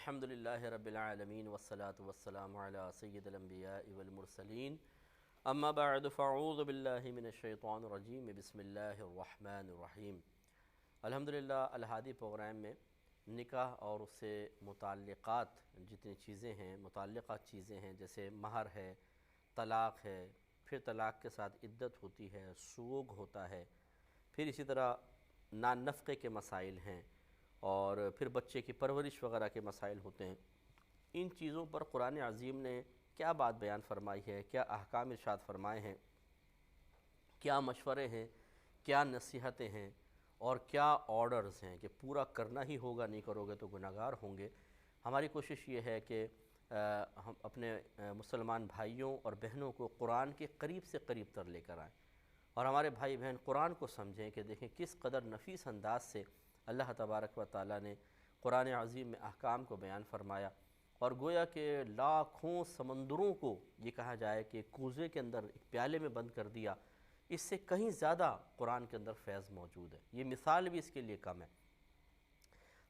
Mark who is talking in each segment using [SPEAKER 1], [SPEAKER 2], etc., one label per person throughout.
[SPEAKER 1] الحمدللہ رب العالمین والصلاة والسلام علی سید الانبیاء والمرسلین اما بعد فاعوذ باللہ من الشیطان الرجیم بسم اللہ الرحمن الرحیم۔ الحمدللہ الہادی پروگرام میں نکاح اور اس سے متعلقات جتنی چیزیں ہیں متعلقات چیزیں ہیں جیسے مہر ہے، طلاق ہے، پھر طلاق کے ساتھ عدت ہوتی ہے، سوگ ہوتا ہے، پھر اسی طرح نان نفقے کے مسائل ہیں اور پھر بچے کی پرورش وغیرہ کے مسائل ہوتے ہیں۔ ان چیزوں پر قرآن عظیم نے کیا بات بیان فرمائی ہے، کیا احکام ارشاد فرمائے ہیں، کیا مشورے ہیں، کیا نصیحتیں ہیں اور کیا آرڈرز ہیں کہ پورا کرنا ہی ہوگا، نہیں کرو گے تو گناہگار ہوں گے۔ ہماری کوشش یہ ہے کہ ہم اپنے مسلمان بھائیوں اور بہنوں کو قرآن کے قریب سے قریب تر لے کر آئیں اور ہمارے بھائی بہن قرآن کو سمجھیں کہ دیکھیں کس قدر نفیس انداز سے اللہ تبارک و تعالیٰ نے قرآن عظیم میں احکام کو بیان فرمایا، اور گویا کہ لاکھوں سمندروں کو یہ کہا جائے کہ کوزے کے اندر ایک پیالے میں بند کر دیا، اس سے کہیں زیادہ قرآن کے اندر فیض موجود ہے۔ یہ مثال بھی اس کے لیے کم ہے۔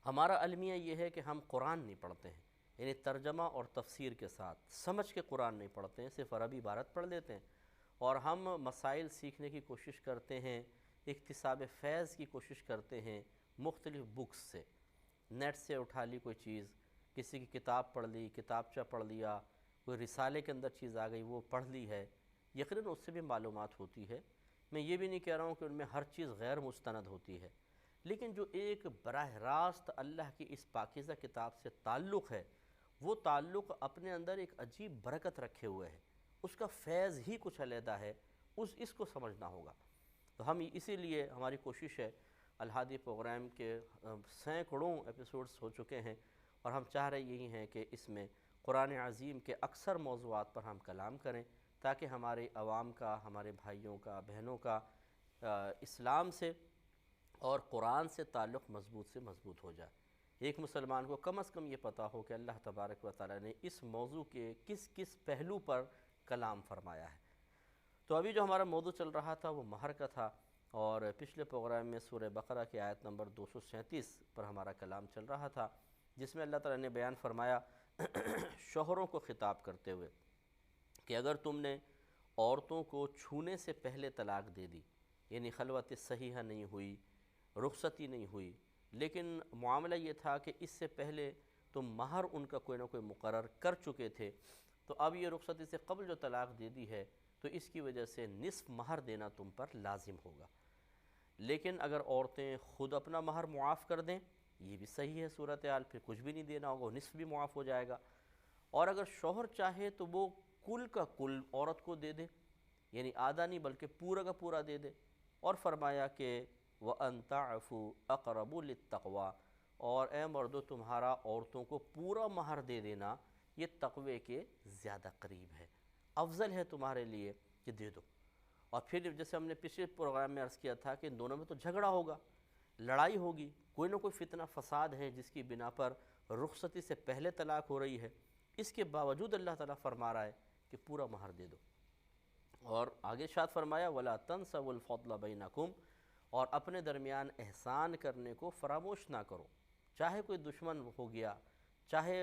[SPEAKER 1] ہمارا المیہ یہ ہے کہ ہم قرآن نہیں پڑھتے ہیں، یعنی ترجمہ اور تفسیر کے ساتھ سمجھ کے قرآن نہیں پڑھتے ہیں، صرف عربی عبارت پڑھ لیتے ہیں، اور ہم مسائل سیکھنے کی کوشش کرتے ہیں، اکتساب فیض کی کوشش کرتے ہیں مختلف بکس سے، نیٹ سے اٹھا لی کوئی چیز، کسی کی کتاب پڑھ لی، کتابچہ پڑھ لیا، کوئی رسالے کے اندر چیز آ گئی وہ پڑھ لی ہے، یقیناً اس سے بھی معلومات ہوتی ہے۔ میں یہ بھی نہیں کہہ رہا ہوں کہ ان میں ہر چیز غیر مستند ہوتی ہے، لیکن جو ایک براہ راست اللہ کی اس پاکیزہ کتاب سے تعلق ہے، وہ تعلق اپنے اندر ایک عجیب برکت رکھے ہوئے ہے، اس کا فیض ہی کچھ علیحدہ ہے، اس کو سمجھنا ہوگا۔ تو ہم اسی لیے ہماری کوشش ہے، الہادی پروگرام کے سینکڑوں ایپیسوڈز ہو چکے ہیں اور ہم چاہ رہے یہی ہیں کہ اس میں قرآن عظیم کے اکثر موضوعات پر ہم کلام کریں تاکہ ہمارے عوام کا، ہمارے بھائیوں کا، بہنوں کا اسلام سے اور قرآن سے تعلق مضبوط سے مضبوط ہو جائے۔ ایک مسلمان کو کم از کم یہ پتہ ہو کہ اللہ تبارک و تعالیٰ نے اس موضوع کے کس کس پہلو پر کلام فرمایا ہے۔ تو ابھی جو ہمارا موضوع چل رہا تھا وہ مہر کا تھا، اور پچھلے پروگرام میں سورہ بقرہ کی آیت نمبر 237 پر ہمارا کلام چل رہا تھا، جس میں اللہ تعالیٰ نے بیان فرمایا شوہروں کو خطاب کرتے ہوئے کہ اگر تم نے عورتوں کو چھونے سے پہلے طلاق دے دی، یعنی خلوت صحیحہ نہیں ہوئی، رخصتی نہیں ہوئی، لیکن معاملہ یہ تھا کہ اس سے پہلے تم مہر ان کا کوئی نہ کوئی مقرر کر چکے تھے، تو اب یہ رخصتی سے قبل جو طلاق دے دی ہے تو اس کی وجہ سے نصف مہر دینا تم پر لازم ہوگا۔ لیکن اگر عورتیں خود اپنا مہر معاف کر دیں، یہ بھی صحیح ہے صورتحال، پھر کچھ بھی نہیں دینا ہوگا، نصف بھی معاف ہو جائے گا۔ اور اگر شوہر چاہے تو وہ کل کا کل عورت کو دے دے، یعنی آدھا نہیں بلکہ پورا کا پورا دے دے، اور فرمایا کہ وَأَن تَعْفُوا أَقْرَبُ لِلتَّقْوَىٰ، اور اے مردو تمہارا عورتوں کو پورا مہر دے دینا یہ تقوی کے زیادہ قریب ہے، افضل ہے تمہارے لیے کہ دے دو۔ اور پھر جیسے ہم نے پچھلے پروگرام میں عرض کیا تھا کہ ان دونوں میں تو جھگڑا ہوگا، لڑائی ہوگی، کوئی نہ کوئی فتنہ فساد ہے جس کی بنا پر رخصتی سے پہلے طلاق ہو رہی ہے، اس کے باوجود اللہ تعالیٰ فرما رہا ہے کہ پورا مہر دے دو۔ اور آگے ارشاد فرمایا وَلَا تَنْسَوُا الْفَضْلَ بَيْنَكُمْ، اور اپنے درمیان احسان کرنے کو فراموش نہ کرو، چاہے کوئی دشمن ہو گیا، چاہے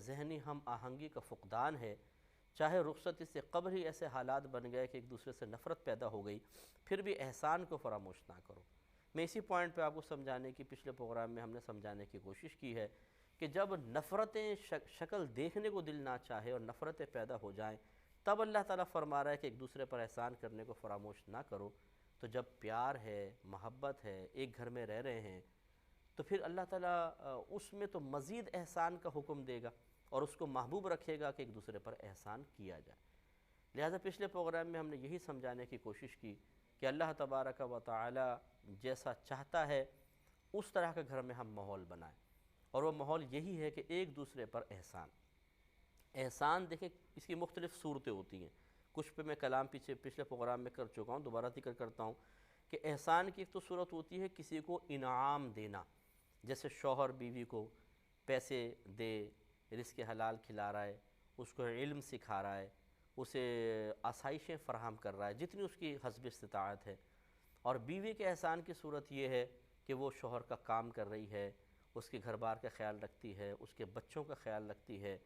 [SPEAKER 1] ذہنی ہم آہنگی کا فقدان ہے، چاہے رخصتی سے قبل ہی ایسے حالات بن گئے کہ ایک دوسرے سے نفرت پیدا ہو گئی، پھر بھی احسان کو فراموش نہ کرو۔ میں اسی پوائنٹ پہ آپ کو سمجھانے کی پچھلے پروگرام میں ہم نے سمجھانے کی کوشش کی ہے کہ جب نفرتیں شکل دیکھنے کو دل نہ چاہے اور نفرتیں پیدا ہو جائیں، تب اللہ تعالیٰ فرما رہا ہے کہ ایک دوسرے پر احسان کرنے کو فراموش نہ کرو۔ تو جب پیار ہے، محبت ہے، ایک گھر میں رہ رہے ہیں، تو پھر اللہ تعالیٰ اس میں تو مزید احسان کا حکم دے گا اور اس کو محبوب رکھے گا کہ ایک دوسرے پر احسان کیا جائے۔ لہذا پچھلے پروگرام میں ہم نے یہی سمجھانے کی کوشش کی کہ اللہ تبارک و تعالی جیسا چاہتا ہے اس طرح کا گھر میں ہم ماحول بنائیں، اور وہ ماحول یہی ہے کہ ایک دوسرے پر احسان دیکھیں اس کی مختلف صورتیں ہوتی ہیں، کچھ پہ میں کلام پچھلے پروگرام میں کر چکا ہوں، دوبارہ ذکر کرتا ہوں کہ احسان کی ایک تو صورت ہوتی ہے کسی کو انعام دینا، جیسے شوہر بیوی کو پیسے دے، رزق حلال کھلا رہا ہے، اس کو علم سکھا رہا ہے، اسے آسائشیں فراہم کر رہا ہے جتنی اس کی حسب استطاعت ہے۔ اور بیوی کے احسان کی صورت یہ ہے کہ وہ شوہر کا کام کر رہی ہے، اس کے گھر بار کا خیال رکھتی ہے، اس کے بچوں کا خیال رکھتی ہے،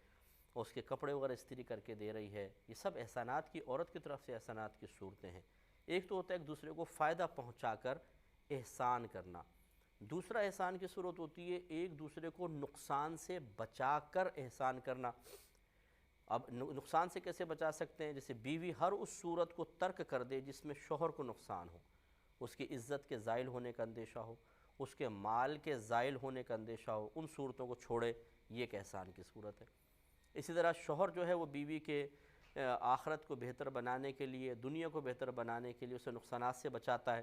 [SPEAKER 1] اس کے کپڑے وغیرہ استری کر کے دے رہی ہے، یہ سب احسانات کی، عورت کی طرف سے احسانات کی صورتیں ہیں۔ ایک تو ہوتا ہے ایک دوسرے کو فائدہ پہنچا کر احسان کرنا، دوسرا احسان کی صورت ہوتی ہے ایک دوسرے کو نقصان سے بچا کر احسان کرنا۔ اب نقصان سے کیسے بچا سکتے ہیں؟ جیسے بیوی ہر اس صورت کو ترک کر دے جس میں شوہر کو نقصان ہو، اس کی عزت کے زائل ہونے کا اندیشہ ہو، اس کے مال کے زائل ہونے کا اندیشہ ہو، ان صورتوں کو چھوڑے، یہ ایک احسان کی صورت ہے۔ اسی طرح شوہر جو ہے وہ بیوی کے آخرت کو بہتر بنانے کے لیے، دنیا کو بہتر بنانے کے لیے اسے نقصانات سے بچاتا ہے،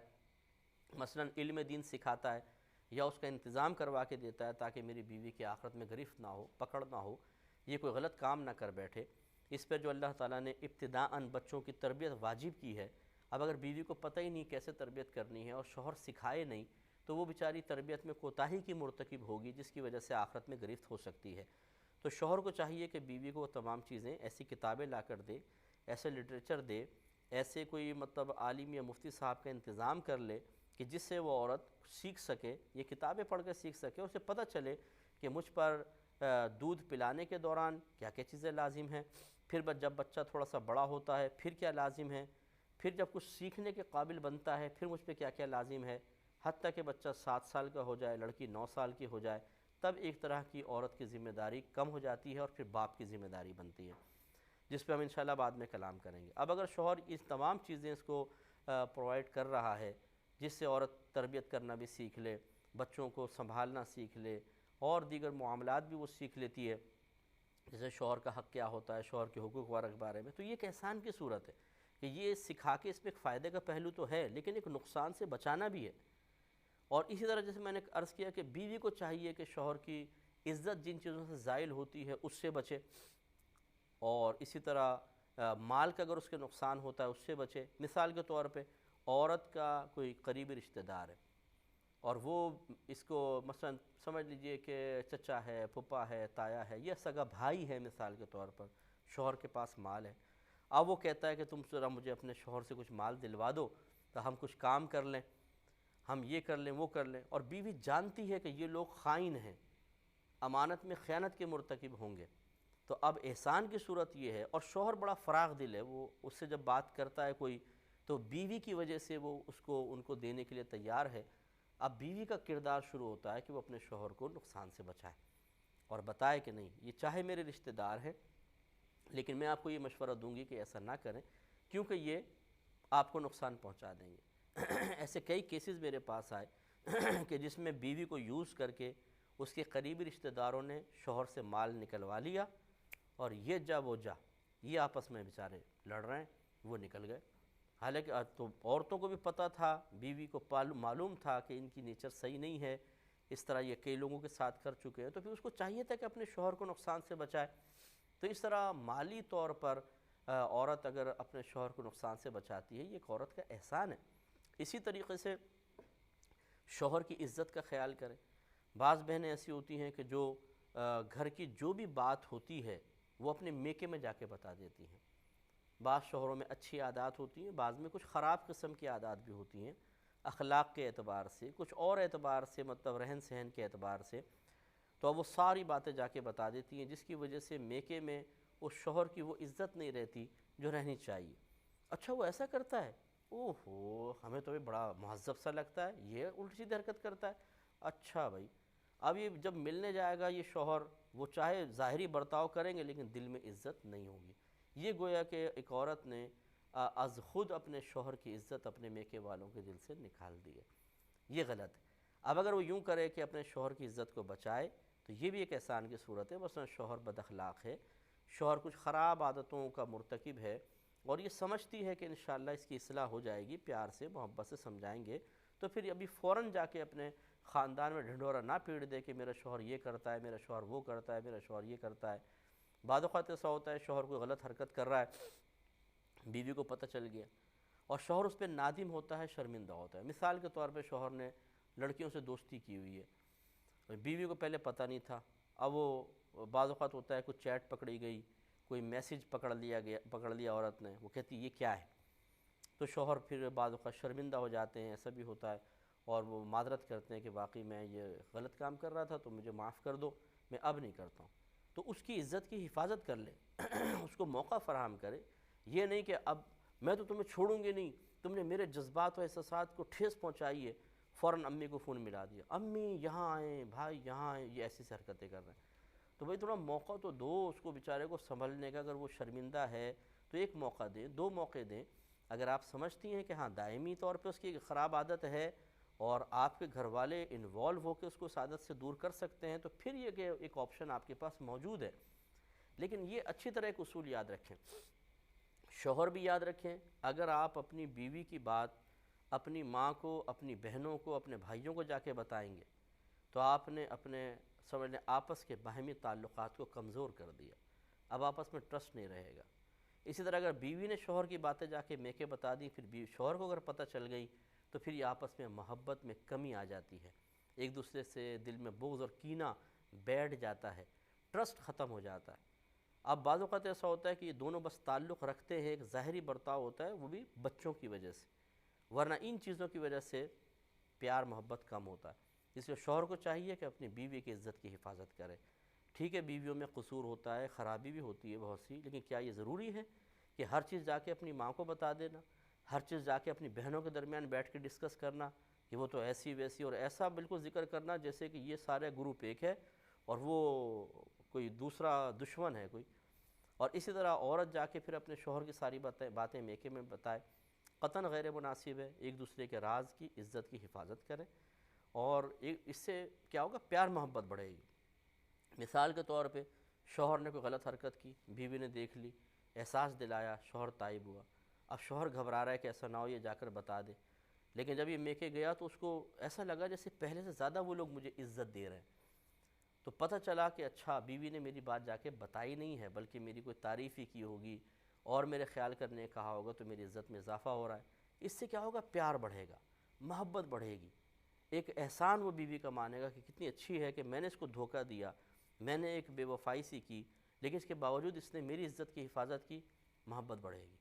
[SPEAKER 1] مثلا علم دین سکھاتا ہے یا اس کا انتظام کروا کے دیتا ہے تاکہ میری بیوی کی آخرت میں گرفت نہ ہو، پکڑ نہ ہو، یہ کوئی غلط کام نہ کر بیٹھے۔ اس پر جو اللہ تعالیٰ نے ابتداءً بچوں کی تربیت واجب کی ہے، اب اگر بیوی کو پتہ ہی نہیں کیسے تربیت کرنی ہے اور شوہر سکھائے نہیں تو وہ بیچاری تربیت میں کوتاہی کی مرتکب ہوگی، جس کی وجہ سے آخرت میں گرفت ہو سکتی ہے۔ تو شوہر کو چاہیے کہ بیوی کو وہ تمام چیزیں، ایسی کتابیں لا کر دے، ایسے لٹریچر دے، ایسے کوئی عالم یا مفتی صاحب کا انتظام کر لے کہ جس سے وہ عورت سیکھ سکے، یہ کتابیں پڑھ کر سیکھ سکے، اسے پتہ چلے کہ مجھ پر دودھ پلانے کے دوران کیا کیا چیزیں لازم ہیں، پھر جب بچہ تھوڑا سا بڑا ہوتا ہے پھر کیا لازم ہے، پھر جب کچھ سیکھنے کے قابل بنتا ہے پھر مجھ پہ کیا کیا لازم ہے، حتیٰ کہ بچہ 7 سال کا ہو جائے، لڑکی 9 سال کی ہو جائے، تب ایک طرح کی عورت کی ذمہ داری کم ہو جاتی ہے اور پھر باپ کی ذمہ داری بنتی ہے، جس پہ ہم انشاءاللہ بعد میں کلام کریں گے۔ اب اگر شوہر اس تمام چیزیں اس کو پرووائڈ کر رہا ہے، جس سے عورت تربیت کرنا بھی سیکھ لے، بچوں کو سنبھالنا سیکھ لے اور دیگر معاملات بھی وہ سیکھ لیتی ہے، جیسے شوہر کا حق کیا ہوتا ہے، شوہر کے حقوق وغیرہ کے بارے میں، تو یہ ایک احسان کی صورت ہے کہ یہ سکھا کے، اس میں ایک فائدے کا پہلو تو ہے لیکن ایک نقصان سے بچانا بھی ہے۔ اور اسی طرح جیسے میں نے عرض کیا کہ بیوی کو چاہیے کہ شوہر کی عزت جن چیزوں سے زائل ہوتی ہے اس سے بچے، اور اسی طرح مال کا اگر اس کے نقصان ہوتا ہے اس سے بچے۔ مثال کے طور پہ عورت کا کوئی قریبی رشتہ دار ہے اور وہ اس کو مثلا سمجھ لیجئے کہ چچا ہے، پھپھا ہے، تایا ہے، یہ سگا بھائی ہے، مثال کے طور پر شوہر کے پاس مال ہے، اب وہ کہتا ہے کہ تم ذرا مجھے اپنے شوہر سے کچھ مال دلوا دو تو ہم کچھ کام کر لیں، ہم یہ کر لیں وہ کر لیں، اور بیوی جانتی ہے کہ یہ لوگ خائن ہیں، امانت میں خیانت کے مرتکب ہوں گے، تو اب احسان کی صورت یہ ہے، اور شوہر بڑا فراغ دل ہے، وہ اس سے جب بات کرتا ہے کوئی تو بیوی کی وجہ سے وہ اس کو ان کو دینے کے لیے تیار ہے۔ اب بیوی کا کردار شروع ہوتا ہے کہ وہ اپنے شوہر کو نقصان سے بچائے اور بتائے کہ نہیں یہ چاہے میرے رشتہ دار ہیں لیکن میں آپ کو یہ مشورہ دوں گی کہ ایسا نہ کریں کیونکہ یہ آپ کو نقصان پہنچا دیں گے۔ ایسے کئی کیسز میرے پاس آئے کہ جس میں بیوی کو یوز کر کے اس کے قریبی رشتہ داروں نے شوہر سے مال نکلوا لیا اور یہ جا وہ جا، یہ آپس میں بیچارے لڑ رہے ہیں، وہ نکل گئے، حالانکہ تو عورتوں کو بھی پتہ تھا، بیوی کو معلوم تھا کہ ان کی نیچر صحیح نہیں ہے، اس طرح یہ کئی لوگوں کے ساتھ کر چکے ہیں، تو پھر اس کو چاہیے تھا کہ اپنے شوہر کو نقصان سے بچائے۔ تو اس طرح مالی طور پر عورت اگر اپنے شوہر کو نقصان سے بچاتی ہے یہ ایک عورت کا احسان ہے۔ اسی طریقے سے شوہر کی عزت کا خیال کریں۔ بعض بہنیں ایسی ہوتی ہیں کہ جو گھر کی جو بھی بات ہوتی ہے وہ اپنے میکے میں جا کے بتا دیتی ہیں۔ بعض شوہروں میں اچھی عادات ہوتی ہیں، بعض میں کچھ خراب قسم کی عادات بھی ہوتی ہیں، اخلاق کے اعتبار سے، کچھ اور اعتبار سے، رہن سہن کے اعتبار سے، تو اب وہ ساری باتیں جا کے بتا دیتی ہیں، جس کی وجہ سے میکے میں اس شوہر کی وہ عزت نہیں رہتی جو رہنی چاہیے۔ اچھا وہ ایسا کرتا ہے، اوہو ہمیں تو بڑا مہذب سا لگتا ہے، یہ الٹی سیدھی حرکت کرتا ہے۔ اچھا بھائی، اب یہ جب ملنے جائے گا یہ شوہر، وہ چاہے ظاہری برتاؤ کریں گے لیکن دل میں عزت نہیں ہوگی۔ یہ گویا کہ ایک عورت نے از خود اپنے شوہر کی عزت اپنے میکے والوں کے دل سے نکال دی ہے، یہ غلط ہے۔ اب اگر وہ یوں کرے کہ اپنے شوہر کی عزت کو بچائے تو یہ بھی ایک احسان کی صورت ہے۔ مثلا شوہر بد اخلاق ہے، شوہر کچھ خراب عادتوں کا مرتکب ہے اور یہ سمجھتی ہے کہ انشاءاللہ اس کی اصلاح ہو جائے گی، پیار سے محبت سے سمجھائیں گے، تو پھر ابھی فوراً جا کے اپنے خاندان میں ڈھنڈورا نہ پیڑ دے کہ میرا شوہر یہ کرتا ہے، میرا شوہر وہ کرتا ہے، میرا شوہر یہ کرتا ہے۔ بعض اوقات ایسا ہوتا ہے شوہر کوئی غلط حرکت کر رہا ہے، بیوی کو پتہ چل گیا اور شوہر اس پہ نادم ہوتا ہے، شرمندہ ہوتا ہے۔ مثال کے طور پہ شوہر نے لڑکیوں سے دوستی کی ہوئی ہے، بیوی کو پہلے پتہ نہیں تھا، اب وہ بعض اوقات ہوتا ہے کچھ چیٹ پکڑی گئی، کوئی میسیج پکڑ لیا عورت نے، وہ کہتی یہ کیا ہے، تو شوہر پھر بعض اوقات شرمندہ ہو جاتے ہیں، ایسا بھی ہوتا ہے، اور وہ معذرت کرتے ہیں کہ واقعی میں یہ غلط کام کر رہا تھا تو مجھے معاف کر دو، میں اب نہیں کرتا ہوں، تو اس کی عزت کی حفاظت کر لے، اس کو موقع فراہم کرے۔ یہ نہیں کہ اب میں تو تمہیں چھوڑوں گی نہیں، تم نے میرے جذبات و احساسات کو ٹھیس پہنچائی ہے، فوراً امی کو فون ملا دیا، امی یہاں آئیں، بھائی یہاں آئیں، یہ ایسی سے حرکتیں کر رہے ہیں۔ تو بھائی تھوڑا موقع تو دو اس کو بیچارے کو سنبھلنے کا، اگر وہ شرمندہ ہے تو ایک موقع دیں، دو موقع دیں۔ اگر آپ سمجھتی ہیں کہ ہاں دائمی طور پہ اس کی خراب عادت ہے اور آپ کے گھر والے انوالو ہو کے اس کو اس عادت سے دور کر سکتے ہیں، تو پھر یہ کہ ایک آپشن آپ کے پاس موجود ہے۔ لیکن یہ اچھی طرح ایک اصول یاد رکھیں، شوہر بھی یاد رکھیں، اگر آپ اپنی بیوی کی بات اپنی ماں کو، اپنی بہنوں کو، اپنے بھائیوں کو جا کے بتائیں گے تو آپ نے اپنے سمجھ لیں آپس کے باہمی تعلقات کو کمزور کر دیا، اب آپس میں ٹرسٹ نہیں رہے گا۔ اسی طرح اگر بیوی نے شوہر کی باتیں جا کے میکے بتا دی، پھر شوہر کو اگر پتہ چل گئی تو پھر یہ آپس میں محبت میں کمی آ جاتی ہے، ایک دوسرے سے دل میں بغض اور کینہ بیٹھ جاتا ہے، ٹرسٹ ختم ہو جاتا ہے۔ اب بعض اوقات ایسا ہوتا ہے کہ یہ دونوں بس تعلق رکھتے ہیں، ایک ظاہری برتاؤ ہوتا ہے، وہ بھی بچوں کی وجہ سے، ورنہ ان چیزوں کی وجہ سے پیار محبت کم ہوتا ہے۔ اس لیے شوہر کو چاہیے کہ اپنی بیوی کی عزت کی حفاظت کرے۔ ٹھیک ہے بیویوں میں قصور ہوتا ہے، خرابی بھی ہوتی ہے بہت سی، لیکن کیا یہ ضروری ہے کہ ہر چیز جا کے اپنی ماں کو بتا دینا، ہر چیز جا کے اپنی بہنوں کے درمیان بیٹھ کے ڈسکس کرنا کہ وہ تو ایسی ویسی، اور ایسا بالکل ذکر کرنا جیسے کہ یہ سارے گروپ ایک ہے اور وہ کوئی دوسرا دشمن ہے کوئی۔ اور اسی طرح عورت جا کے پھر اپنے شوہر کی ساری باتیں میکے میں بتائے، قطعاً غیر مناسب ہے۔ ایک دوسرے کے راز کی عزت کی حفاظت کریں، اور اس سے کیا ہوگا، پیار محبت بڑھے گی۔ مثال کے طور پہ شوہر نے کوئی غلط حرکت کی، بیوی نے دیکھ لی، احساس دلایا، شوہر تائب ہوا، اب شوہر گھبرا رہا ہے کہ ایسا نہ ہو یہ جا کر بتا دے، لیکن جب یہ میکے گیا تو اس کو ایسا لگا جیسے پہلے سے زیادہ وہ لوگ مجھے عزت دے رہے ہیں، تو پتہ چلا کہ اچھا بیوی نے میری بات جا کے بتائی نہیں ہے بلکہ میری کوئی تعریف ہی کی ہوگی اور میرے خیال کرنے کہا ہوگا، تو میری عزت میں اضافہ ہو رہا ہے۔ اس سے کیا ہوگا، پیار بڑھے گا، محبت بڑھے گی، ایک احسان وہ بیوی کا مانے گا کہ کتنی اچھی ہے کہ میں نے اس کو دھوکہ دیا، میں نے ایک بے وفائی سی کی، لیکن اس کے باوجود اس نے میری عزت کی حفاظت کی، محبت بڑھے گی۔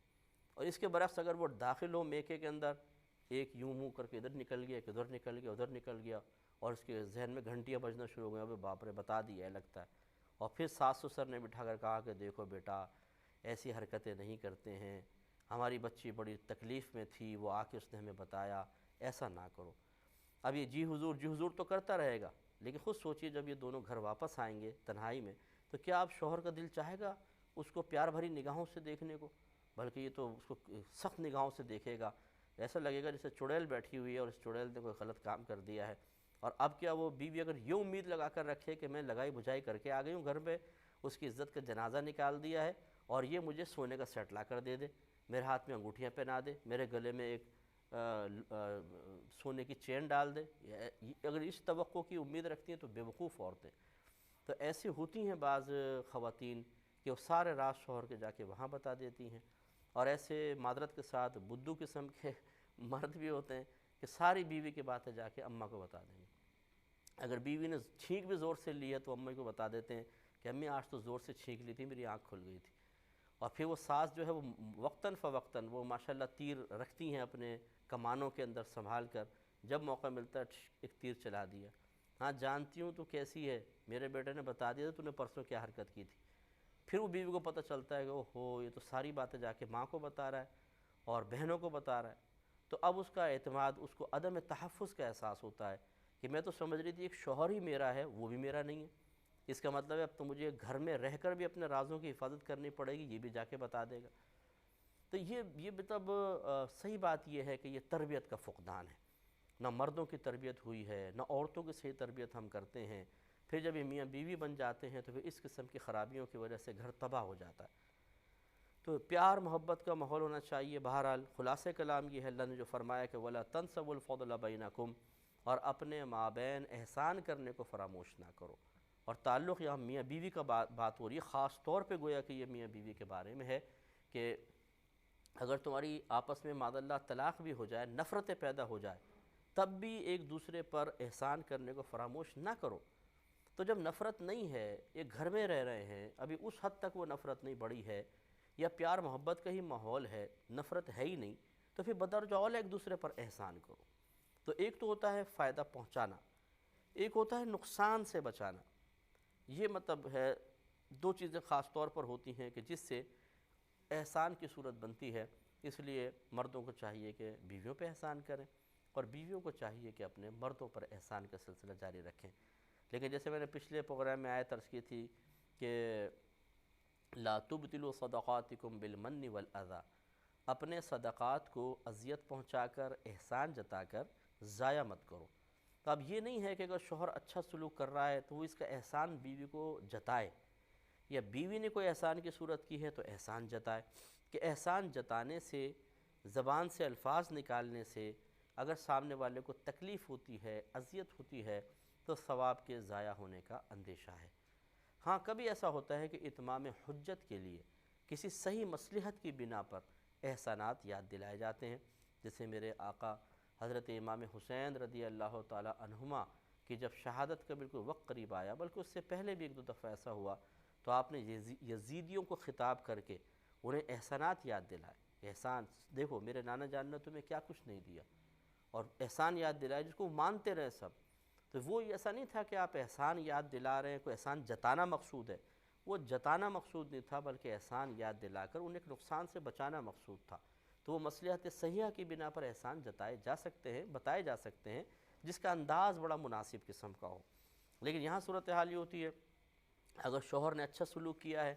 [SPEAKER 1] اور اس کے برعکس اگر وہ داخل ہو میکے کے اندر، ایک یوں منہ کر کے ادھر نکل گیا، ایک ادھر نکل گیا، ادھر نکل گیا، اور اس کے ذہن میں گھنٹیاں بجنا شروع ہو گئیں، ابے باپ رے بتا دیا ہے لگتا ہے، اور پھر ساس سسر نے بٹھا کر کہا کہ دیکھو بیٹا ایسی حرکتیں نہیں کرتے ہیں، ہماری بچی بڑی تکلیف میں تھی، وہ آ کے اس نے ہمیں بتایا، ایسا نہ کرو۔ اب یہ جی حضور تو کرتا رہے گا، لیکن خود سوچئے جب یہ دونوں گھر واپس آئیں گے تنہائی میں، تو کیا اب شوہر کا دل چاہے گا اس کو پیار بھری نگاہوں سے دیکھنے کو؟ بلکہ یہ تو اس کو سخت نگاہوں سے دیکھے گا، ایسا لگے گا جیسے چڑیل بیٹھی ہوئی ہے اور اس چڑیل نے کوئی غلط کام کر دیا ہے۔ اور اب کیا وہ بیوی اگر یہ امید لگا کر رکھے کہ میں لگائی بجھائی کر کے آ گئی ہوں گھر پہ، اس کی عزت کا جنازہ نکال دیا ہے اور یہ مجھے سونے کا سیٹ لا کر دے دے، میرے ہاتھ میں انگوٹھیاں پہنا دے، میرے گلے میں ایک سونے کی چین ڈال دے، اگر اس توقع کی امید رکھتی ہیں تو بیوقوف عورتیں۔ تو ایسی ہوتی ہیں بعض خواتین کہ وہ سارے راز شوہر کے جا کے وہاں بتا دیتی ہیں، اور ایسے معذرت کے ساتھ بدھو قسم کے مرد بھی ہوتے ہیں کہ ساری بیوی کی باتیں جا کے اماں کو بتا دیں گے۔ اگر بیوی نے چھینک بھی زور سے لی ہے تو اماں کو بتا دیتے ہیں کہ امی آج تو زور سے چھینک لی تھی، میری آنکھ کھل گئی تھی۔ اور پھر وہ ساس جو ہے وہ وقتاً فوقتاً وہ ماشاءاللہ تیر رکھتی ہیں اپنے کمانوں کے اندر سنبھال کر، جب موقع ملتا ہے ایک تیر چلا دیا، ہاں جانتی ہوں تو کیسی ہے، میرے بیٹے نے بتا دیا تو نے پرسوں کیا حرکت کی تھی۔ پھر وہ بیوی کو پتہ چلتا ہے کہ اوہو یہ تو ساری باتیں جا کے ماں کو بتا رہا ہے اور بہنوں کو بتا رہا ہے، تو اب اس کا اعتماد، اس کو عدم تحفظ کا احساس ہوتا ہے کہ میں تو سمجھ رہی تھی ایک شوہر ہی میرا ہے، وہ بھی میرا نہیں ہے، اس کا مطلب ہے اب تو مجھے گھر میں رہ کر بھی اپنے رازوں کی حفاظت کرنی پڑے گی، یہ بھی جا کے بتا دے گا۔ تو یہ مطلب صحیح بات یہ ہے کہ یہ تربیت کا فقدان ہے، نہ مردوں کی تربیت ہوئی ہے، نہ عورتوں کی صحیح تربیت ہم کرتے ہیں، پھر جب یہ میاں بیوی بن جاتے ہیں تو پھر اس قسم کی خرابیوں کی وجہ سے گھر تباہ ہو جاتا ہے۔ تو پیار محبت کا ماحول ہونا چاہیے۔ بہرحال خلاصہ کلام یہ ہے، اللہ نے جو فرمایا کہ وَلَا تَنْسَوُا الْفَضْلَ بَيْنَكُمْ، اور اپنے مابین احسان کرنے کو فراموش نہ کرو۔ اور تعلق یہاں میاں بیوی کا بات ہو رہی ہے، خاص طور پہ گویا کہ یہ میاں بیوی کے بارے میں ہے کہ اگر تمہاری آپس میں معاذ اللہ طلاق بھی ہو جائے، نفرتیں پیدا ہو جائے، تب بھی ایک دوسرے پر احسان کرنے کو فراموش نہ کرو۔ تو جب نفرت نہیں ہے، ایک گھر میں رہ رہے ہیں، ابھی اس حد تک وہ نفرت نہیں بڑھی ہے، یا پیار محبت کا ہی ماحول ہے، نفرت ہے ہی نہیں، تو پھر بدرجہ اولا ایک دوسرے پر احسان کرو۔ تو ایک تو ہوتا ہے فائدہ پہنچانا، ایک ہوتا ہے نقصان سے بچانا۔ یہ مطلب ہے دو چیزیں خاص طور پر ہوتی ہیں کہ جس سے احسان کی صورت بنتی ہے۔ اس لیے مردوں کو چاہیے کہ بیویوں پہ احسان کریں، اور بیویوں کو چاہیے کہ اپنے مردوں پر احسان کا سلسلہ جاری رکھیں۔ لیکن جیسے میں نے پچھلے پروگرام میں آیت عرض کی تھی کہ لا تبطلوا صدقاتکم بالمن والاذی، اپنے صدقات کو اذیت پہنچا کر، احسان جتا کر ضائع مت کرو۔ تو اب یہ نہیں ہے کہ اگر شوہر اچھا سلوک کر رہا ہے تو وہ اس کا احسان بیوی کو جتائے، یا بیوی نے کوئی احسان کی صورت کی ہے تو احسان جتائے، کہ احسان جتانے سے، زبان سے الفاظ نکالنے سے اگر سامنے والے کو تکلیف ہوتی ہے، اذیت ہوتی ہے، تو ثواب کے ضائع ہونے کا اندیشہ ہے۔ ہاں کبھی ایسا ہوتا ہے کہ اتمام حجت کے لیے کسی صحیح مصلحت کی بنا پر احسانات یاد دلائے جاتے ہیں، جیسے میرے آقا حضرت امام حسین رضی اللہ تعالی عنہما کی جب شہادت کا بالکل وقت قریب آیا، بلکہ اس سے پہلے بھی ایک دو دفعہ ایسا ہوا، تو آپ نے یزیدیوں کو خطاب کر کے انہیں احسانات یاد دلائے۔ احسان دیکھو میرے نانا جان نے تمہیں کیا کچھ نہیں دیا، اور احسان یاد دلائے جس کو مانتے رہے سب۔ تو وہ ایسا نہیں تھا کہ آپ احسان یاد دلا رہے ہیں، کوئی احسان جتانا مقصود ہے، وہ جتانا مقصود نہیں تھا، بلکہ احسان یاد دلا کر انہیں ایک نقصان سے بچانا مقصود تھا۔ تو وہ مصلحت صحیحہ کی بنا پر احسان جتائے جا سکتے ہیں، بتائے جا سکتے ہیں، جس کا انداز بڑا مناسب قسم کا ہو۔ لیکن یہاں صورتحال یہ ہوتی ہے، اگر شوہر نے اچھا سلوک کیا ہے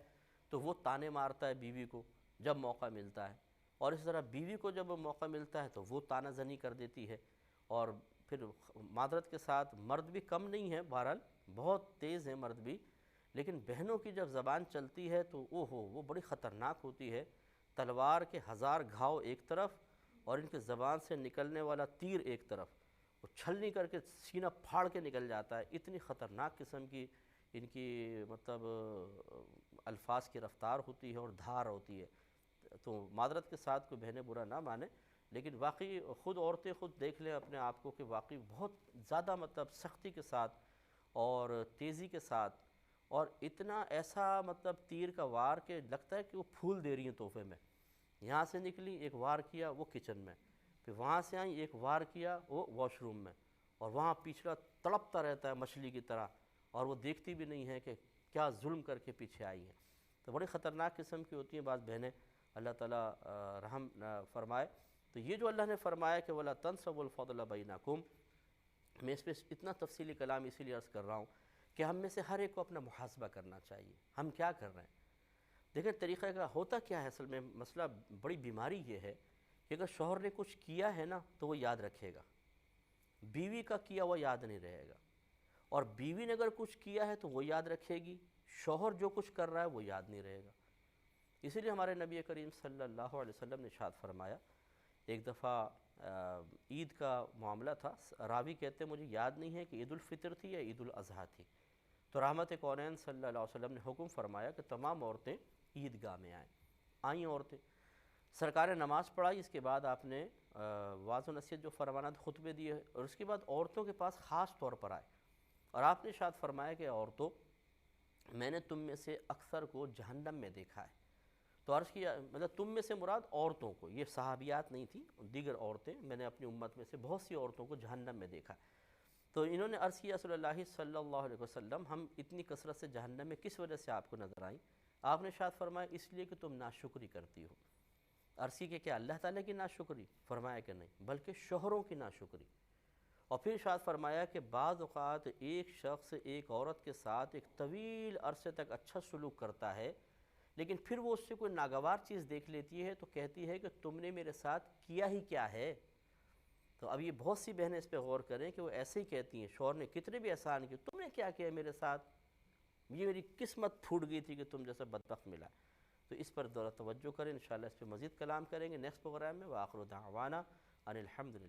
[SPEAKER 1] تو وہ تانے مارتا ہے بیوی کو جب موقع ملتا ہے، اور اس طرح بیوی کو جب موقع ملتا ہے تو وہ تانہ زنی کر دیتی ہے۔ اور پھر معذرت کے ساتھ مرد بھی کم نہیں ہے، بہرحال بہت تیز ہیں مرد بھی، لیکن بہنوں کی جب زبان چلتی ہے تو وہ بڑی خطرناک ہوتی ہے۔ تلوار کے 1000 گھاؤ ایک طرف، اور ان کے زبان سے نکلنے والا تیر ایک طرف، وہ چھلنی کر کے سینہ پھاڑ کے نکل جاتا ہے۔ اتنی خطرناک قسم کی ان کی مطلب الفاظ کی رفتار ہوتی ہے اور دھار ہوتی ہے۔ تو معذرت کے ساتھ کوئی بہنیں برا نہ مانے، لیکن واقعی خود عورتیں خود دیکھ لیں اپنے آپ کو کہ واقعی بہت زیادہ مطلب سختی کے ساتھ اور تیزی کے ساتھ، اور اتنا ایسا مطلب تیر کا وار کہ لگتا ہے کہ وہ پھول دے رہی ہیں تحفے میں۔ یہاں سے نکلی ایک وار کیا وہ کچن میں، پھر وہاں سے آئیں ایک وار کیا وہ واش روم میں، اور وہاں پچھلا تڑپتا رہتا ہے مچھلی کی طرح، اور وہ دیکھتی بھی نہیں ہے کہ کیا ظلم کر کے پیچھے آئی ہیں۔ تو بڑی خطرناک قسم کی ہوتی ہیں بعض بہنیں، اللہ تعالیٰ رحم فرمائے۔ تو یہ جو اللہ نے فرمایا کہ وَلَا تَنْسَوْا الْفَضْلَ بَيْنَكُمْ، میں اس پہ اتنا تفصیلی کلام اسی لیے عرض کر رہا ہوں کہ ہم میں سے ہر ایک کو اپنا محاسبہ کرنا چاہیے، ہم کیا کر رہے ہیں۔ دیکھیں طریقہ کا ہوتا کیا ہے، اصل میں مسئلہ بڑی بیماری یہ ہے کہ اگر شوہر نے کچھ کیا ہے نا تو وہ یاد رکھے گا، بیوی کا کیا وہ یاد نہیں رہے گا، اور بیوی نے اگر کچھ کیا ہے تو وہ یاد رکھے گی، شوہر جو کچھ کر رہا ہے وہ یاد نہیں رہے گا۔ اسی لیے ہمارے نبی کریم صلی اللہ علیہ وسلم نے ارشاد فرمایا، ایک دفعہ عید کا معاملہ تھا، راوی کہتے ہیں مجھے یاد نہیں ہے کہ عید الفطر تھی یا عید الاضحیٰ تھی، تو رحمت کونین صلی اللہ علیہ وسلم نے حکم فرمایا کہ تمام عورتیں عیدگاہ میں آئیں عورتیں، سرکار نے نماز پڑھائی، اس کے بعد آپ نے واعظ و نصیحت جو فرمانات خطبے دیے، اور اس کے بعد عورتوں کے پاس خاص طور پر آئے، اور آپ نے ارشاد فرمایا کہ عورتوں، میں نے تم میں سے اکثر کو جہنم میں دیکھا ہے۔ تو عرض کیا مطلب تم میں سے مراد عورتوں کو، یہ صحابیات نہیں تھیں، دیگر عورتیں، میں نے اپنی امت میں سے بہت سی عورتوں کو جہنم میں دیکھا ہے۔ تو انہوں نے عرض کیا صلی اللہ صلی اللہ علیہ وسلم، ہم اتنی کثرت سے جہنم میں کس وجہ سے آپ کو نظر آئیں؟ آپ نے ارشاد فرمایا اس لیے کہ تم ناشکری کرتی ہو۔ عرض کی کہ کیا اللہ تعالیٰ کی ناشکری؟ فرمایا کہ نہیں، بلکہ شوہروں کی ناشکری۔ اور پھر ارشاد فرمایا کہ بعض اوقات ایک شخص ایک عورت کے ساتھ ایک طویل عرصے تک اچھا سلوک کرتا ہے، لیکن پھر وہ اس سے کوئی ناگوار چیز دیکھ لیتی ہے تو کہتی ہے کہ تم نے میرے ساتھ کیا ہی کیا ہے۔ تو اب یہ بہت سی بہنیں اس پہ غور کریں کہ وہ ایسے ہی کہتی ہیں، شوہر نے کتنے بھی احسان کیے، تم نے کیا کیا میرے ساتھ، یہ میری قسمت پھوٹ گئی تھی کہ تم جیسا بدبخت ملا۔ تو اس پر توجہ کریں، انشاءاللہ اس پہ مزید کلام کریں گے نیکسٹ پروگرام میں۔ وآخر دعوانا ان الحمدللہ۔